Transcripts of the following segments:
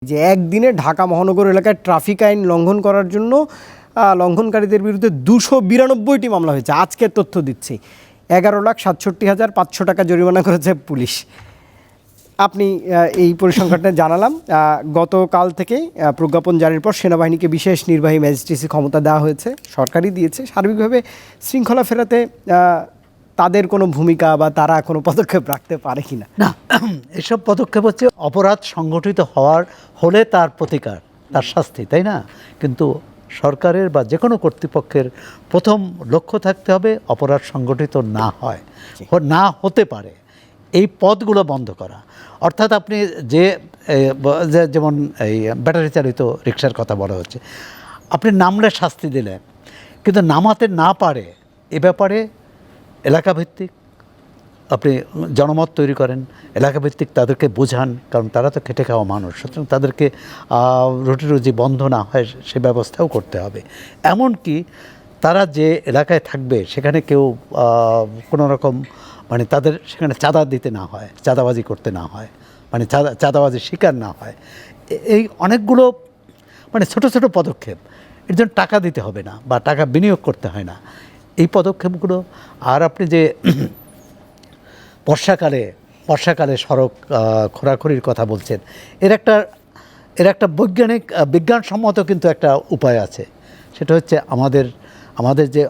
যে একদিনে ঢাকা মহানগর এলাকায় ট্রাফিক আইন লঙ্ঘন করার জন্য লঙ্ঘনকারীদের বিরুদ্ধে 292টি মামলা হয়েছে। আজকের তথ্য দিচ্ছি, 11,67,500 টাকা জরিমানা করেছে পুলিশ। আপনি এই পরিসংখ্যানটা জানালাম। গতকাল থেকে প্রজ্ঞাপন জারির পর সেনাবাহিনীকে বিশেষ নির্বাহী ম্যাজিস্ট্রেসি ক্ষমতা দেওয়া হয়েছে, সরকারই দিয়েছে। সার্বিকভাবে শৃঙ্খলা ফেরাতে তাদের কোনো ভূমিকা বা তারা কোনো পদক্ষেপ রাখতে পারে কি না? না, এসব পদক্ষেপ হচ্ছে অপরাধ সংগঠিত হলে তার প্রতিকার, তার শাস্তি, তাই না? কিন্তু সরকারের বা যে কোনো কর্তৃপক্ষের প্রথম লক্ষ্য থাকতে হবে অপরাধ সংগঠিত না হয়, না হতে পারে এই পথগুলো বন্ধ করা। অর্থাৎ আপনি যেমন এই ব্যাটারি চালিত রিকশার কথা বলা হচ্ছে, আপনি নামলে শাস্তি দিলেন, কিন্তু নামাতে না পারে এ ব্যাপারে এলাকাভিত্তিক আপনি জনমত তৈরি করেন, এলাকাভিত্তিক তাদেরকে বোঝান, কারণ তারা তো খেটে খাওয়া মানুষ, সুতরাং তাদেরকে রুটি রুজি বন্ধ না হয় সে ব্যবস্থাও করতে হবে। এমনকি তারা যে এলাকায় থাকবে সেখানে কেউ কোনো রকম মানে তাদের সেখানে চাঁদা দিতে না হয়, চাঁদাবাজি করতে না হয়, মানে চাঁদাবাজির শিকার না হয়। এই অনেকগুলো মানে ছোট ছোট পদক্ষেপ, এর জন্য টাকা দিতে হবে না বা টাকা বিনিয়োগ করতে হয় না, এই পদক্ষেপগুলো। আর আপনি যে বর্ষাকালে সড়ক খোঁড়াখুড়ির কথা বলছেন, এর একটা বিজ্ঞানসম্মত কিন্তু একটা উপায় আছে। সেটা হচ্ছে আমাদের যে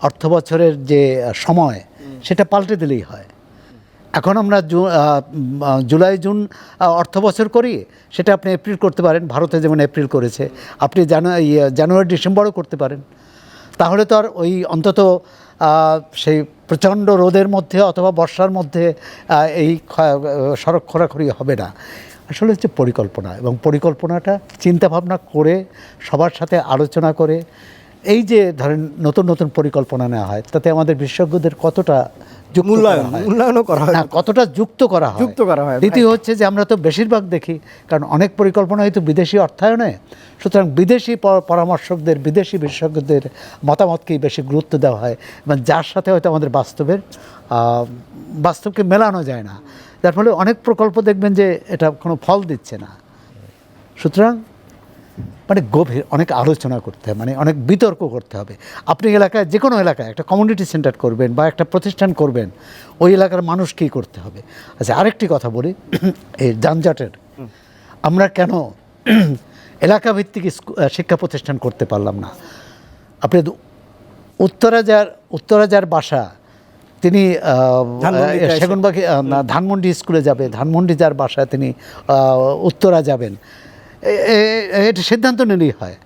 অর্থ বছরের যে সময়, সেটা পাল্টে দিলেই হয়। এখন আমরা জুলাই জুন অর্থ বছর করি, সেটা আপনি এপ্রিল করতে পারেন, ভারতে যেমন এপ্রিল করেছে, আপনি জানুয়ারি ডিসেম্বরও করতে পারেন। তাহলে তো আর ওই অন্তত সেই প্রচণ্ড রোদের মধ্যে অথবা বর্ষার মধ্যে এই সড়ক খোঁড়াখুড়ি হবে না। আসলে হচ্ছে পরিকল্পনা, এবং পরিকল্পনাটা চিন্তাভাবনা করে সবার সাথে আলোচনা করে এই যে ধরেন নতুন নতুন পরিকল্পনা নেওয়া হয়, তাতে আমাদের বিশেষজ্ঞদের কতটা মূল্যায়নও করা হয়, কতটা যুক্ত করা হয়। দ্বিতীয় হচ্ছে যে আমরা তো বেশিরভাগ দেখি, কারণ অনেক পরিকল্পনা হয়তো বিদেশি অর্থায়নে, সুতরাং বিদেশি পরামর্শকদের, বিদেশি বিশেষজ্ঞদের মতামতকেই বেশি গুরুত্ব দেওয়া হয়, এবং যার সাথে হয়তো আমাদের বাস্তবকে মেলানো যায় না, যার ফলে অনেক প্রকল্প দেখবেন যে এটা কোনো ফল দিচ্ছে না। সুতরাং মানে গভীর অনেক আলোচনা করতে হবে, মানে অনেক বিতর্ক করতে হবে। আপনি এলাকায় যে কোনো এলাকায় একটা কমিউনিটি সেন্টার করবেন বা একটা প্রতিষ্ঠান করবেন, ওই এলাকার মানুষ কী করতে হবে। আচ্ছা, আরেকটি কথা বলি, এই যানজটের আমরা কেন এলাকাভিত্তিক শিক্ষা প্রতিষ্ঠান করতে পারলাম না? আপনি উত্তরা যার বাসা, তিনি সেগুনবাগি ধানমন্ডি স্কুলে যাবে, ধানমন্ডি যার বাসা তিনি উত্তরা যাবেন, এটা সিদ্ধান্ত নিলেই হয়।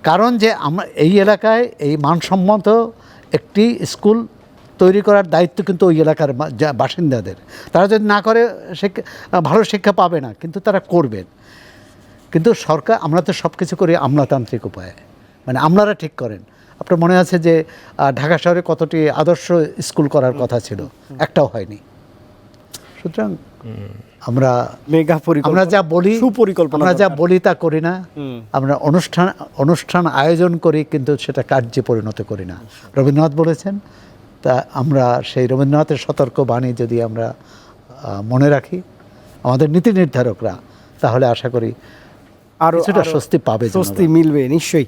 কারণ যে আমরা এই এলাকায় এই মানসম্মত একটি স্কুল তৈরি করার দায়িত্ব কিন্তু ওই এলাকার বাসিন্দাদের। তারা যদি না করে ভালো শিক্ষা পাবে না, কিন্তু তারা করবেন। কিন্তু সরকার, আমরা তো সব কিছু করি আমলাতান্ত্রিক উপায়ে, মানে আমলারা ঠিক করেন। আপনার মনে আছে যে ঢাকা শহরে কতটি আদর্শ স্কুল করার কথা ছিল, একটাও হয়নি। সুতরাং আমরা যা বলি তা করি না, আমরা অনুষ্ঠান আয়োজন করি, কিন্তু সেটা কার্যে পরিণত করি না। রবীন্দ্রনাথ বলেছেন, তা আমরা সেই রবীন্দ্রনাথের সতর্ক বাণী যদি আমরা মনে রাখি, আমাদের নীতি নির্ধারকরা, তাহলে আশা করি আরও স্বস্তি মিলবে নিশ্চয়ই।